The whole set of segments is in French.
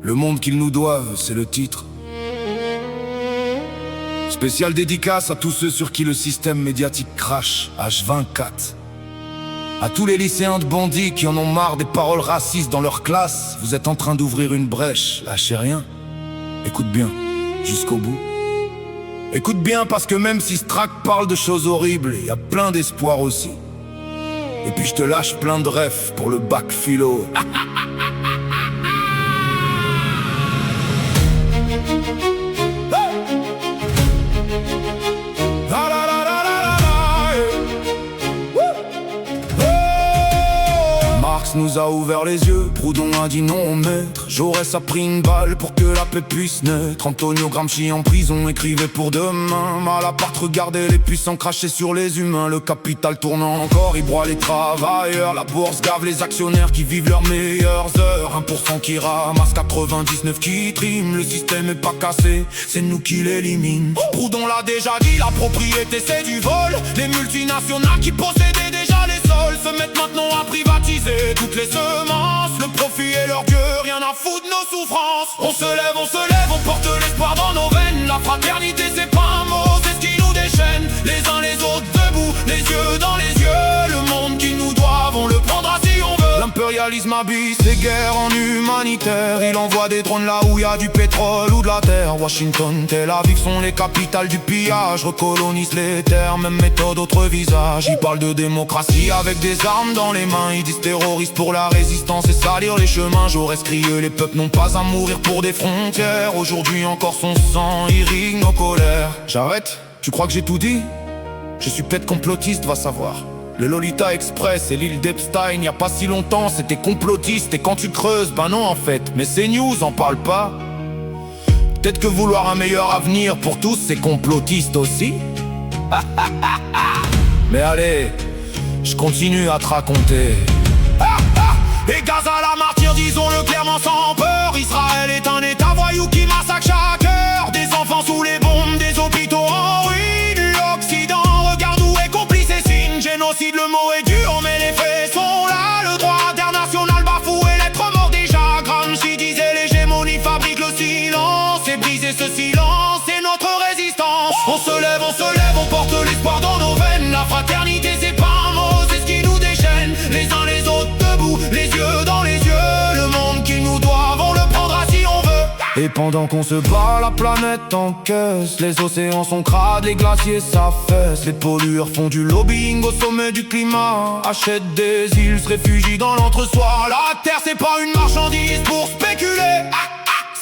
Le monde qu'ils nous doivent, c'est le titre. Spécial dédicace à tous ceux sur qui le système médiatique crache, H24. À tous les lycéens de bandits qui en ont marre des paroles racistes dans leur classe, vous êtes en train d'ouvrir une brèche, lâchez rien. Écoute bien, jusqu'au bout. Écoute bien parce que même si ce track parle de choses horribles, il y a plein d'espoir aussi. Et puis je te lâche plein de rêves pour le bac philo. Marx nous a ouvert les yeux, Proudhon a dit non au maître. Jaurès a pris une balle pour que la paix puisse naître. Antonio Gramsci en prison écrivait pour demain. Malaparte regardait les puissants cracher sur les humains. Le capital tournant encore, il broie les travailleurs. La bourse gave les actionnaires qui vivent leurs meilleures heures. 1% qui ramasse, 99 qui triment. Le système est pas cassé, c'est nous qui l'élimine. Proudhon l'a déjà dit, la propriété c'est du vol. Les multinationales qui possédaient déjà les sols se mettent maintenant à privatiser toutes les semences. Le profit est leur dieu, rien à foutre de nos souffrances. On se lève, on porte l'espoir dans nos veines. La fraternité c'est pas un mot, c'est ce qui nous déchaîne. Les uns les autres debout, les yeux dans les yeux. Le monde qu'ils nous doivent, on le prendra si on veut. L'impérialisme abuse les guerres en humanitaire. Il envoie des drones là où y a du pétrole ou de la terre. Washington, Tel Aviv sont les capitales du pillage. Recolonisent les terres, même méthode, autre visage. Ils parlent de démocratie avec des armes dans les mains. Ils disent terroristes pour la résistance et salir les chemins. Jaurès crié, les peuples n'ont pas à mourir pour des frontières. Aujourd'hui encore son sang irrigue nos colères. J'arrête? Tu crois que j'ai tout dit? Je suis peut-être complotiste, va savoir. Le Lolita Express et l'île d'Epstein, y a pas si longtemps, c'était complotiste. Et quand tu creuses, ben non en fait, mais ces news en parlent pas. Peut-être que vouloir un meilleur avenir pour tous, c'est complotiste aussi. Mais allez, je continue à te raconter. Et Gaza la martyre, disons-le clairement sans peur. Israël est un état voyou qui massacre chaque heure. Des enfants sous les bombes, des hôpitaux en ruine. L'Occident regarde où est complice et signe. Génocide, le mot est dur, mais les faits sont là. Le droit international bafoué, l'être mort déjà. Gramsci disait l'hégémonie fabrique le silence. Et briser ce silence, c'est notre résistance. On se lève, on porte l'espoir dans nos veines. La fraternité c'est pas un mot, c'est ce qui nous déchaîne. Les uns les autres debout, les yeux dans les yeux. Le monde qu'ils nous doivent, on le prendra si on veut. Et pendant qu'on se bat, la planète encaisse. Les océans sont crades, les glaciers s'affaissent. Les pollueurs font du lobbying au sommet du climat. Achètent des îles, se réfugient dans l'entre-soi. La terre c'est pas une marchandise pour spéculer.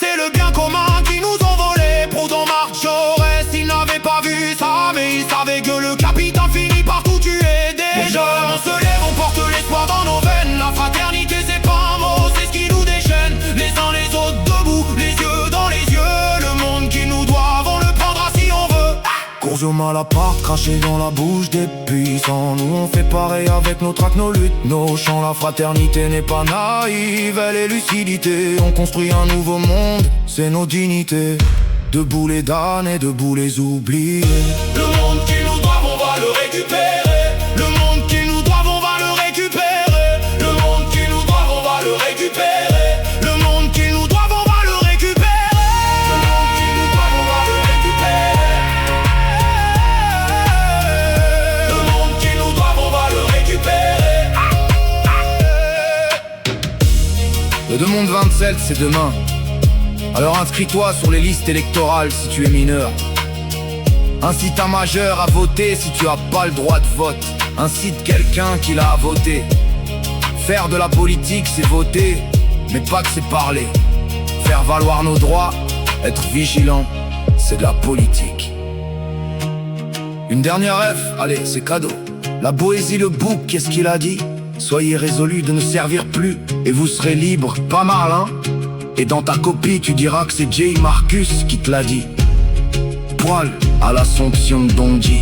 C'est le bien commun qui nous ont volé. Proudhon, Marx, Jaurès, ils n'avaient pas vu ça, mais ils savaient que le capital finit par tout tuer déjà. On se lève, on porte l'espoir dans nos veines. La fraternité c'est pas un mot, c'est ce qui nous déchaîne. Les uns les autres debout, les yeux dans les yeux. Le monde qu'ils nous doivent, on le prendra si on veut. Course au Malaparte, craché dans la bouche des puissants. Nous on fait pareil avec nos tracts, nos luttes, nos chants. La fraternité n'est pas naïve, elle est lucidité. On construit un nouveau monde, c'est nos dignités. Debout les damnés et debout les oubliés. Le monde qu'ils nous doivent, on va le récupérer. Le monde qu'ils nous doivent, on va le récupérer. Le monde qu'ils nous doivent, on va le récupérer. Le monde qu'ils nous doivent, on va le récupérer. Le monde qu'ils nous doivent, on va le récupérer. Le monde qu'ils nous doivent, on va le récupérer. Le 2 monde 27, c'est demain. Alors inscris-toi sur les listes électorales si tu es mineur. Incite un majeur à voter si tu as pas le droit de vote. Incite quelqu'un qui l'a voté. Faire de la politique c'est voter, mais pas que c'est parler. Faire valoir nos droits, être vigilant, c'est de la politique. Une dernière F, allez c'est cadeau. La Boétie le bouc, qu'est-ce qu'il a dit? Soyez résolus de ne servir plus et vous serez libres, pas mal hein? Et dans ta copie tu diras que c'est J. Marcus qui te l'a dit. Poil à l'Assomption de Bondy.